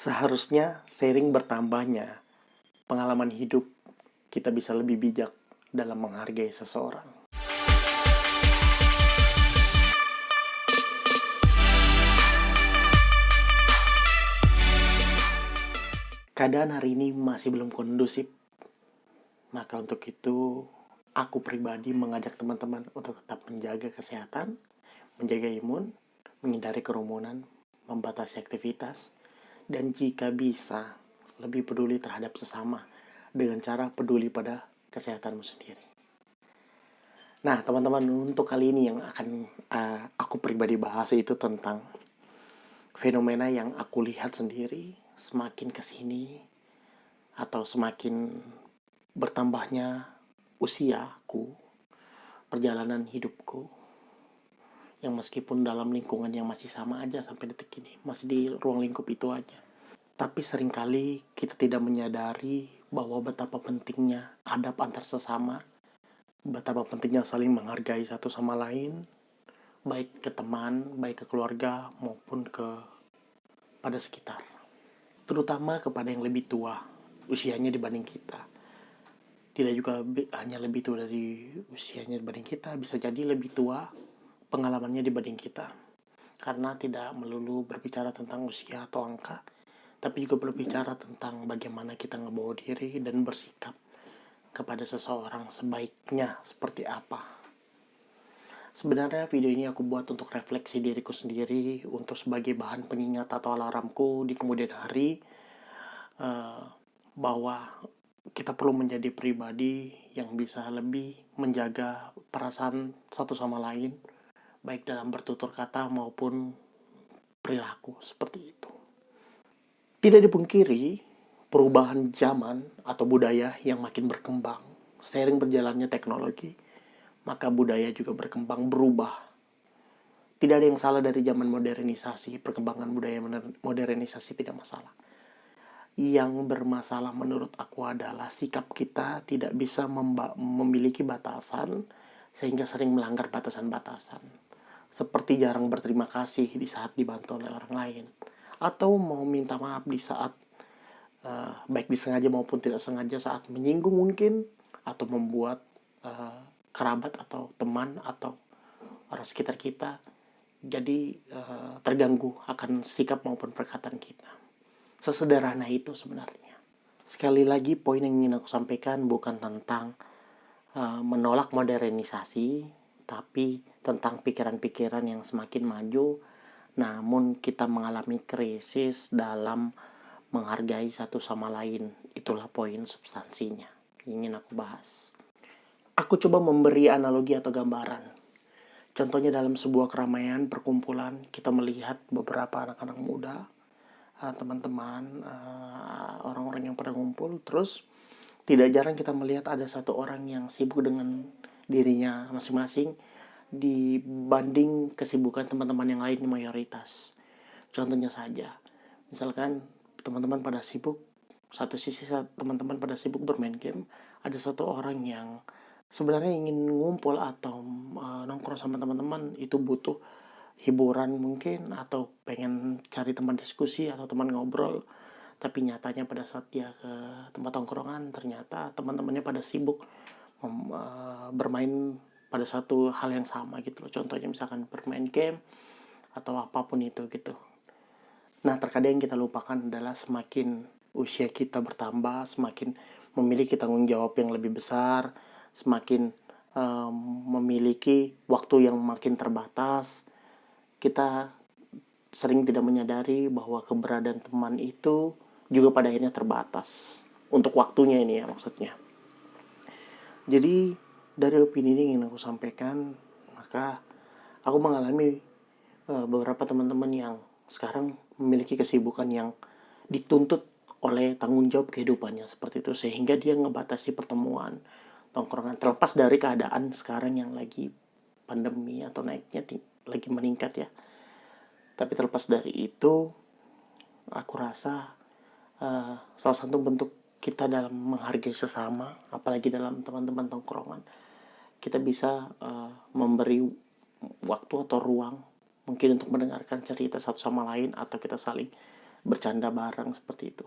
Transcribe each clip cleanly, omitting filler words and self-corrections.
Seharusnya sering bertambahnya pengalaman hidup, kita bisa lebih bijak dalam menghargai seseorang. Keadaan hari ini masih belum kondusif, maka untuk itu aku pribadi mengajak teman-teman untuk tetap menjaga kesehatan, menjaga imun, menghindari kerumunan, membatasi aktivitas, dan jika bisa lebih peduli terhadap sesama dengan cara peduli pada kesehatanmu sendiri. Nah, teman-teman, untuk kali ini yang akan aku pribadi bahas itu tentang fenomena yang aku lihat sendiri semakin kesini atau semakin bertambahnya usiaku, perjalanan hidupku, yang meskipun dalam lingkungan yang masih sama aja sampai detik ini, masih di ruang lingkup itu aja. Tapi seringkali kita tidak menyadari bahwa betapa pentingnya adab antar sesama, betapa pentingnya saling menghargai satu sama lain, baik ke teman, baik ke keluarga, maupun pada sekitar. Terutama kepada yang lebih tua usianya dibanding kita. Tidak juga hanya lebih tua dari usianya dibanding kita, bisa jadi lebih tua pengalamannya dibanding kita. Karena tidak melulu berbicara tentang usia atau angka, tapi juga berbicara tentang bagaimana kita ngebawa diri dan bersikap kepada seseorang sebaiknya seperti apa. Sebenarnya video ini aku buat untuk refleksi diriku sendiri, untuk sebagai bahan pengingat atau alarmku di kemudian hari, bahwa kita perlu menjadi pribadi yang bisa lebih menjaga perasaan satu sama lain, baik dalam bertutur kata maupun perilaku seperti itu. Tidak dipungkiri, perubahan zaman atau budaya yang makin berkembang, seiring berjalannya teknologi, maka budaya juga berkembang berubah. Tidak ada yang salah dari zaman modernisasi, perkembangan budaya modernisasi tidak masalah. Yang bermasalah menurut aku adalah sikap kita tidak bisa memiliki batasan sehingga sering melanggar batasan-batasan. Seperti jarang berterima kasih di saat dibantu oleh orang lain, atau mau minta maaf di saat baik disengaja maupun tidak sengaja saat menyinggung mungkin, atau membuat kerabat atau teman atau orang sekitar kita jadi terganggu akan sikap maupun perkataan kita. Sesederhana itu sebenarnya. Sekali lagi, poin yang ingin aku sampaikan bukan tentang menolak modernisasi, tapi tentang pikiran-pikiran yang semakin maju, namun kita mengalami krisis dalam menghargai satu sama lain. Itulah poin substansinya yang ingin aku bahas. Aku coba memberi analogi atau gambaran. Contohnya dalam sebuah keramaian, perkumpulan, kita melihat beberapa anak-anak muda, teman-teman, orang-orang yang pada ngumpul. Terus tidak jarang kita melihat ada satu orang yang sibuk dengan dirinya masing-masing dibanding kesibukan teman-teman yang lain di mayoritas. Contohnya saja, misalkan teman-teman pada sibuk, satu sisi teman-teman pada sibuk bermain game, ada satu orang yang sebenarnya ingin ngumpul atau nongkrong sama teman-teman, itu butuh hiburan mungkin, atau pengen cari teman diskusi atau teman ngobrol, tapi nyatanya pada saat dia ke tempat tongkrongan ternyata teman-temannya pada sibuk bermain pada satu hal yang sama gitu loh. Contohnya misalkan bermain game atau apapun itu gitu. Nah, terkadang yang kita lupakan adalah semakin usia kita bertambah, semakin memiliki tanggung jawab yang lebih besar, semakin memiliki waktu yang makin terbatas, kita sering tidak menyadari bahwa keberadaan teman itu juga pada akhirnya terbatas. Untuk waktunya ini ya maksudnya. Jadi dari opini ini yang aku sampaikan, maka aku mengalami beberapa teman-teman yang sekarang memiliki kesibukan yang dituntut oleh tanggung jawab kehidupannya seperti itu, sehingga dia ngebatasi pertemuan, tongkrongan, terlepas dari keadaan sekarang yang lagi pandemi atau naiknya lagi meningkat ya. Tapi terlepas dari itu, aku rasa salah satu bentuk kita dalam menghargai sesama, apalagi dalam teman-teman tongkrongan, kita bisa memberi waktu atau ruang mungkin untuk mendengarkan cerita satu sama lain, atau kita saling bercanda bareng seperti itu.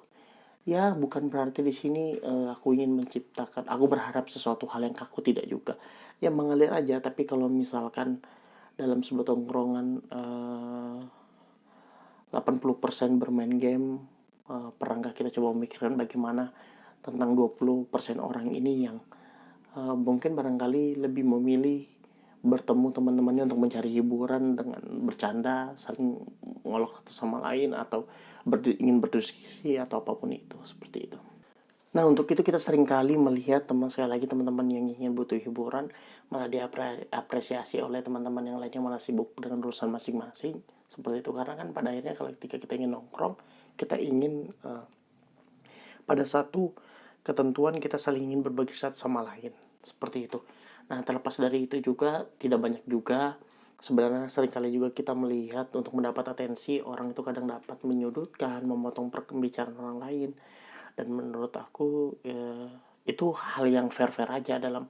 Ya, bukan berarti di sini aku ingin menciptakan, aku berharap sesuatu hal yang kaku, tidak juga. Ya mengalir aja, tapi kalau misalkan dalam sebuah tongkrongan 80% bermain game, pernah nggak kita coba memikirkan bagaimana tentang 20% orang ini yang mungkin barangkali lebih memilih bertemu teman-temannya untuk mencari hiburan dengan bercanda, saling ngolok satu sama lain, atau ingin berdiskusi atau apapun itu, seperti itu. Nah, untuk itu kita seringkali melihat sekali lagi teman-teman yang ingin butuh hiburan malah diapresiasi oleh teman-teman yang lainnya malah sibuk dengan urusan masing-masing. Seperti itu, karena kan pada akhirnya kalau ketika kita ingin nongkrong, kita ingin pada satu ketentuan kita saling ingin berbagi satu sama lain. Seperti itu. Nah, terlepas dari itu juga, tidak banyak juga sebenarnya seringkali juga kita melihat untuk mendapat atensi, orang itu kadang dapat menyudutkan, memotong pembicaraan orang lain. Dan menurut aku itu hal yang fair-fair aja dalam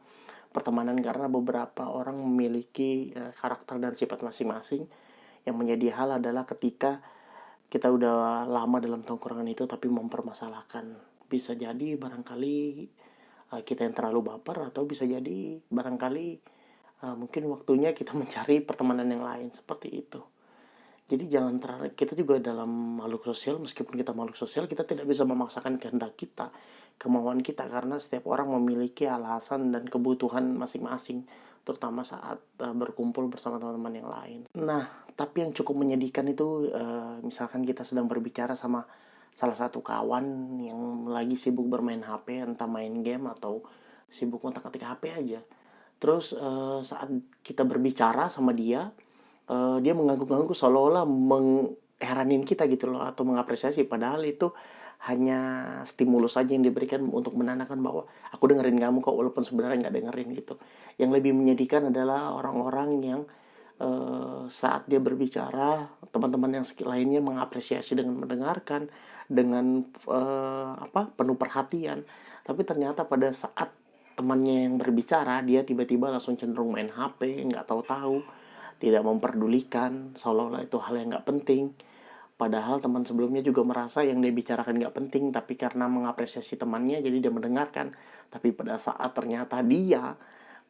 pertemanan, karena beberapa orang memiliki karakter dan sifat masing-masing. Yang menjadi hal adalah ketika kita udah lama dalam tongkrongan itu tapi mempermasalahkan. Bisa jadi barangkali kita yang terlalu baper, atau bisa jadi barangkali mungkin waktunya kita mencari pertemanan yang lain, seperti itu. Jadi jangan kita juga dalam makhluk sosial, meskipun kita makhluk sosial, kita tidak bisa memaksakan kehendak kita, kemauan kita, karena setiap orang memiliki alasan dan kebutuhan masing-masing, terutama saat berkumpul bersama teman-teman yang lain. Nah, tapi yang cukup menyedihkan itu misalkan kita sedang berbicara sama salah satu kawan yang lagi sibuk bermain HP, entah main game atau sibuk ngotak-ngatik HP aja. Terus saat kita berbicara sama dia, dia mengangguk-angguk seolah-olah mengheranin kita gitu loh, atau mengapresiasi, padahal itu hanya stimulus saja yang diberikan untuk menandakan bahwa aku dengerin kamu kok, walaupun sebenarnya nggak dengerin gitu. Yang lebih menyedihkan adalah orang-orang yang saat dia berbicara, teman-teman yang lainnya mengapresiasi dengan mendengarkan dengan penuh perhatian, tapi ternyata pada saat temannya yang berbicara, dia tiba-tiba langsung cenderung main HP, nggak tahu-tahu, tidak memperdulikan, seolah-olah itu hal yang nggak penting. Padahal teman sebelumnya juga merasa yang dia bicarakan nggak penting, tapi karena mengapresiasi temannya, jadi dia mendengarkan. Tapi pada saat ternyata dia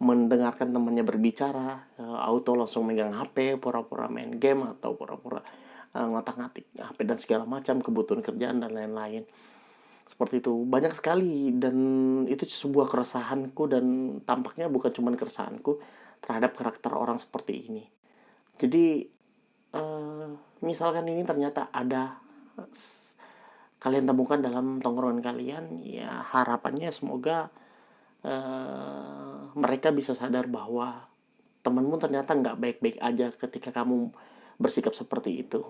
mendengarkan temannya berbicara, auto langsung megang HP, pura-pura main game, atau pura-pura ngotak-ngatik HP dan segala macam, kebutuhan kerjaan dan lain-lain. Seperti itu, banyak sekali, dan itu sebuah keresahanku, dan tampaknya bukan cuma keresahanku terhadap karakter orang seperti ini. Jadi misalkan ini ternyata ada kalian temukan dalam tongkrongan kalian, ya harapannya semoga mereka bisa sadar bahwa temanmu ternyata nggak baik-baik aja ketika kamu bersikap seperti itu.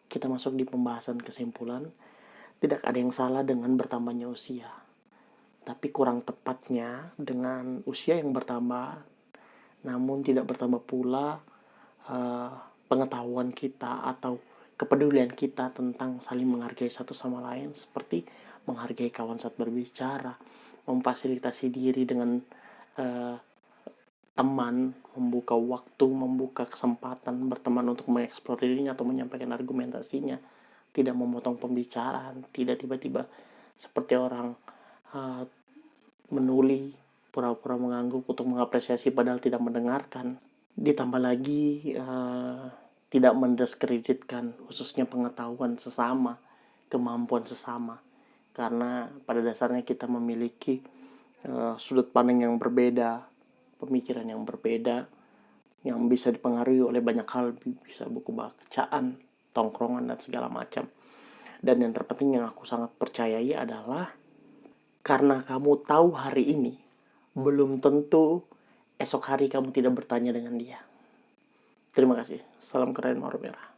Kita masuk di pembahasan kesimpulan. Tidak ada yang salah dengan bertambahnya usia, tapi kurang tepatnya dengan usia yang bertambah, namun tidak bertambah pula pengetahuan kita atau kepedulian kita tentang saling menghargai satu sama lain, seperti menghargai kawan saat berbicara, memfasilitasi diri dengan teman, membuka waktu, membuka kesempatan berteman untuk mengeksplor dirinya atau menyampaikan argumentasinya, tidak memotong pembicaraan, tidak tiba-tiba seperti orang menuli, pura-pura mengangguk untuk mengapresiasi padahal tidak mendengarkan. Ditambah lagi tidak mendiskreditkan khususnya pengetahuan sesama, kemampuan sesama, karena pada dasarnya kita memiliki sudut pandang yang berbeda, pemikiran yang berbeda, yang bisa dipengaruhi oleh banyak hal, bisa buku bacaan, tongkrongan, dan segala macam. Dan yang terpenting yang aku sangat percayai adalah, karena kamu tahu hari ini, belum tentu esok hari kamu tidak bertanya dengan dia. Terima kasih. Salam keren, Mawar Merah.